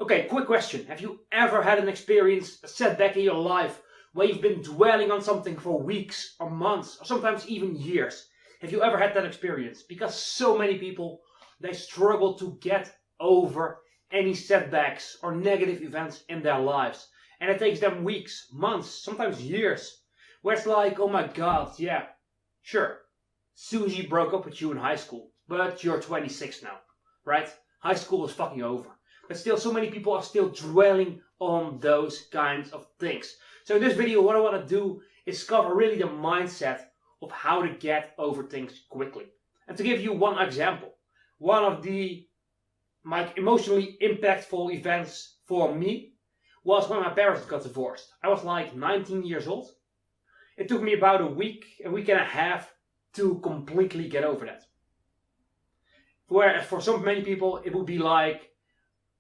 Okay, quick question. Have you ever had an experience, a setback in your life, where you've been dwelling on something for weeks or months, or sometimes even years? Have you ever had that experience? Because so many people, they struggle to get over any setbacks or negative events in their lives. And it takes them weeks, months, sometimes years. Where it's like, oh my god, yeah, sure. Susie broke up with you in high school, but you're 26 now, right? High school is fucking over. But still, so many people are still dwelling on those kinds of things. So in this video, what I want to do is cover really the mindset of how to get over things quickly. And to give you one example, one of the emotionally impactful events for me was when my parents got divorced. I was like 19 years old. It took me about a week and a half to completely get over that. Whereas for so many people, it would be like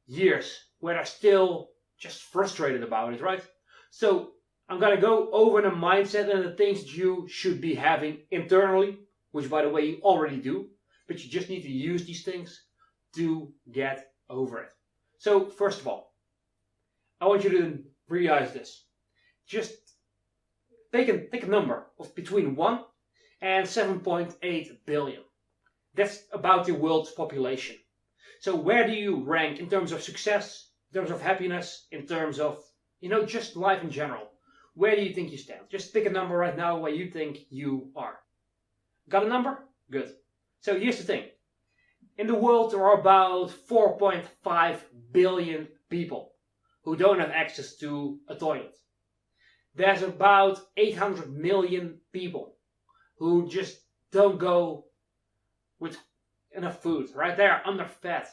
years where they're still just frustrated about it, right? So I'm gonna go over the mindset and the things that you should be having internally, which by the way you already do, but you just need to use these things to get over it. So first of all, I want you to realize this. Just take a number of between 1 and 7.8 billion. That's about the world's population. So where do you rank in terms of success, in terms of happiness, in terms of, just life in general? Where do you think you stand? Just pick a number right now where you think you are. Got a number? Good. So here's the thing. In the world there are about 4.5 billion people who don't have access to a toilet. There's about 800 million people who just don't go with enough food, right? They are underfed.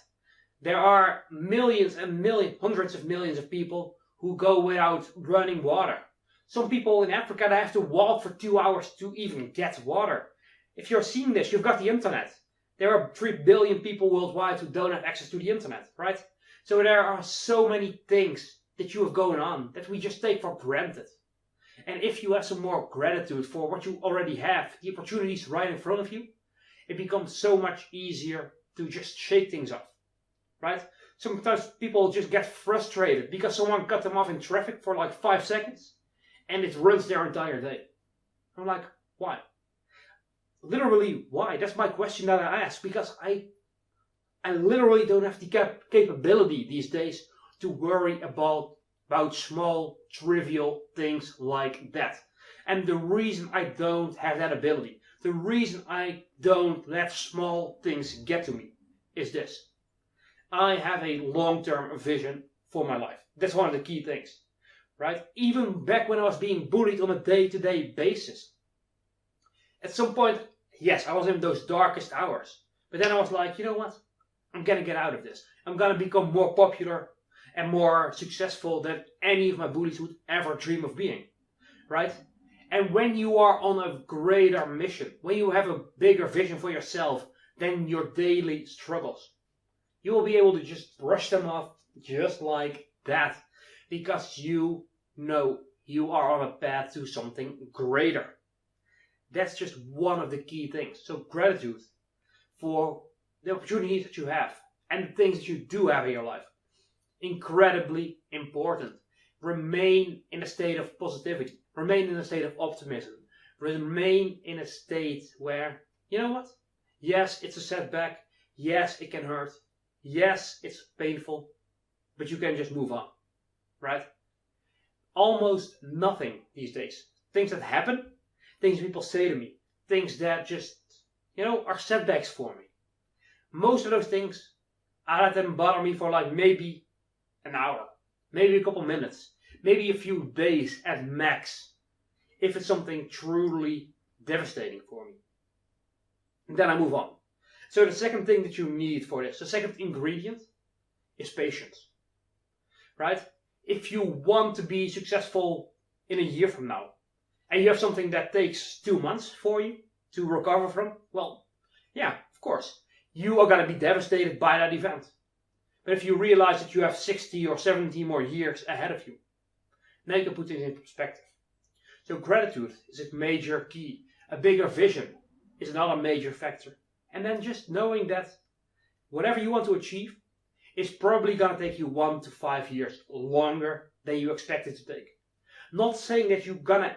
There are millions and hundreds of millions of people who go without running water. Some people in Africa, they have to walk for 2 hours to even get water. If you're seeing this, you've got the internet. There are 3 billion people worldwide who don't have access to the internet, right? So there are so many things that you have going on that we just take for granted. And if you have some more gratitude for what you already have, the opportunities right in front of you, it becomes so much easier to just shake things off, right? Sometimes people just get frustrated because someone cut them off in traffic for like 5 seconds and it ruins their entire day. I'm like, why? Literally, why? That's my question that I ask, because I literally don't have the capability these days to worry about small, trivial things like that. And the reason I don't have that ability, the reason I don't let small things get to me is this. I have a long-term vision for my life. That's one of the key things, right? Even back when I was being bullied on a day-to-day basis. At some point, yes, I was in those darkest hours. But then I was like, you know what? I'm gonna get out of this. I'm gonna become more popular and more successful than any of my bullies would ever dream of being, right? And when you are on a greater mission, when you have a bigger vision for yourself than your daily struggles, you will be able to just brush them off just like that, because you know you are on a path to something greater. That's just one of the key things. So gratitude for the opportunities that you have and the things that you do have in your life. Incredibly important. Remain in a state of positivity. Remain in a state of optimism. Remain in a state where, you know what? Yes, it's a setback. Yes, it can hurt. Yes, it's painful. But you can just move on. Right? Almost nothing these days. Things that happen, things people say to me, things that just, are setbacks for me. Most of those things, I let them bother me for like maybe an hour, maybe a couple minutes, maybe a few days at max, if it's something truly devastating for me. And then I move on. So the second thing that you need for this, the second ingredient, is patience. Right? If you want to be successful in a year from now, and you have something that takes 2 months for you to recover from, well, yeah, of course, you are going to be devastated by that event. But if you realize that you have 60 or 70 more years ahead of you, now you can put it in perspective. So gratitude is a major key. A bigger vision is another major factor. And then just knowing that whatever you want to achieve, is probably gonna take you 1 to 5 years longer than you expected to take. Not saying that you're gonna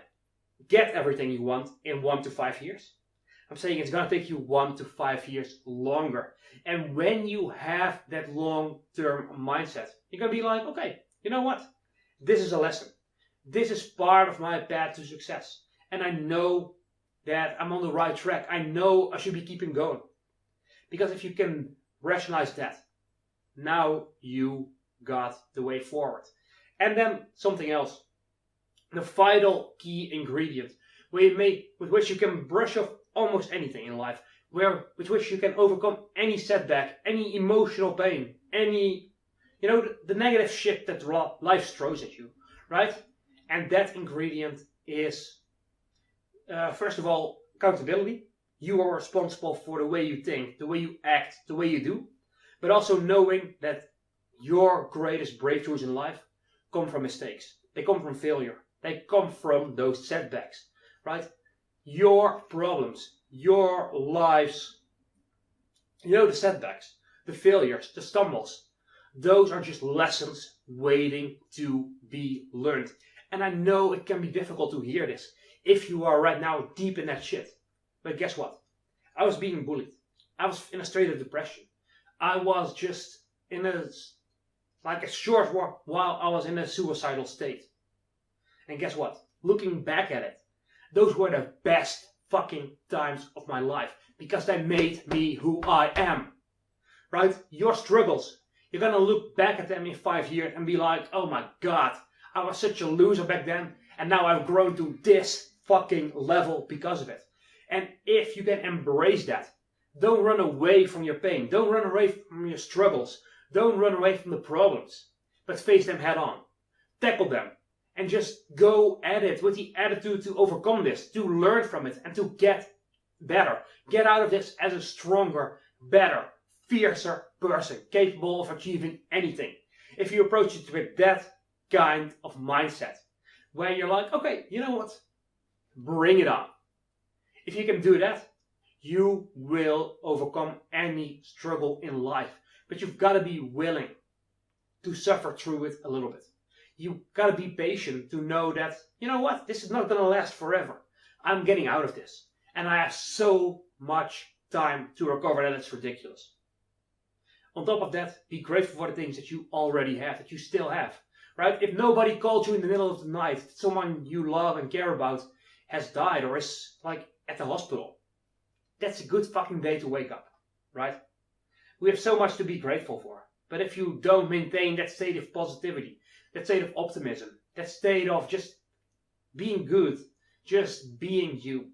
get everything you want in 1 to 5 years. I'm saying it's gonna take you 1 to 5 years longer. And when you have that long-term mindset, you're gonna be like, okay, you know what? This is a lesson. This is part of my path to success. And I know that I'm on the right track. I know I should be keeping going. Because if you can rationalize that, now you got the way forward. And then something else. The vital key ingredient with which you can brush off almost anything in life, with which you can overcome any setback, any emotional pain, any, the negative shit that life throws at you, right? And that ingredient is, first of all, accountability. You are responsible for the way you think, the way you act, the way you do, but also knowing that your greatest breakthroughs in life come from mistakes. They come from failure. They come from those setbacks, right? Your problems, your lives, the setbacks, the failures, the stumbles, those are just lessons waiting to be learned. And I know it can be difficult to hear this if you are right now deep in that shit. But guess what? I was being bullied. I was in a state of depression. I was just in a short while I was in a suicidal state. And guess what? Looking back at it, those were the best fucking times of my life because they made me who I am. Right? Your struggles, you're gonna look back at them in 5 years and be like, oh my god, I was such a loser back then and now I've grown to this fucking level because of it. And if you can embrace that, don't run away from your pain, don't run away from your struggles, don't run away from the problems, but face them head on. Tackle them. And just go at it with the attitude to overcome this, to learn from it, and to get better. Get out of this as a stronger, better, fiercer person, capable of achieving anything. If you approach it with that kind of mindset, where you're like, okay, you know what? Bring it on. If you can do that, you will overcome any struggle in life. But you've got to be willing to suffer through it a little bit. You gotta be patient to know that, you know what, this is not gonna last forever. I'm getting out of this. And I have so much time to recover that it's ridiculous. On top of that, be grateful for the things that you already have, that you still have. Right? If nobody called you in the middle of the night, someone you love and care about has died or is at the hospital, that's a good fucking day to wake up. Right? We have so much to be grateful for. But if you don't maintain that state of positivity, that state of optimism, that state of just being good, just being you,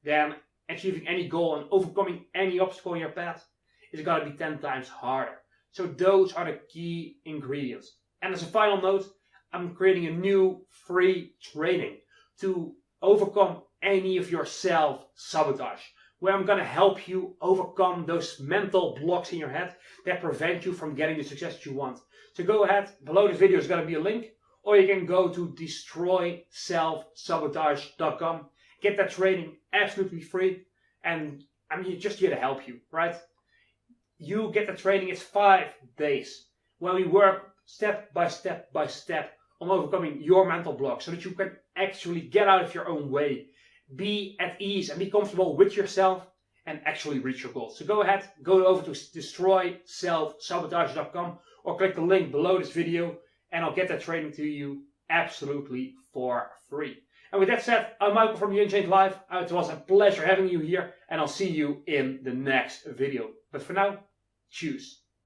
then achieving any goal and overcoming any obstacle in your path is going to be 10 times harder. So those are the key ingredients. And as a final note, I'm creating a new free training to overcome any of your self-sabotage, where I'm going to help you overcome those mental blocks in your head that prevent you from getting the success you want. So go ahead, below this video is going to be a link, or you can go to destroyselfsabotage.com, get that training absolutely free, and I'm just here to help you, right? You get the training, it's 5 days, where we work step by step by step on overcoming your mental blocks so that you can actually get out of your own way, be at ease and be comfortable with yourself and actually reach your goals. So go ahead, go over to destroyselfsabotage.com or click the link below this video and I'll get that training to you absolutely for free. And with that said, I'm Michael from The Unchained Life. It was a pleasure having you here and I'll see you in the next video. But for now, choose.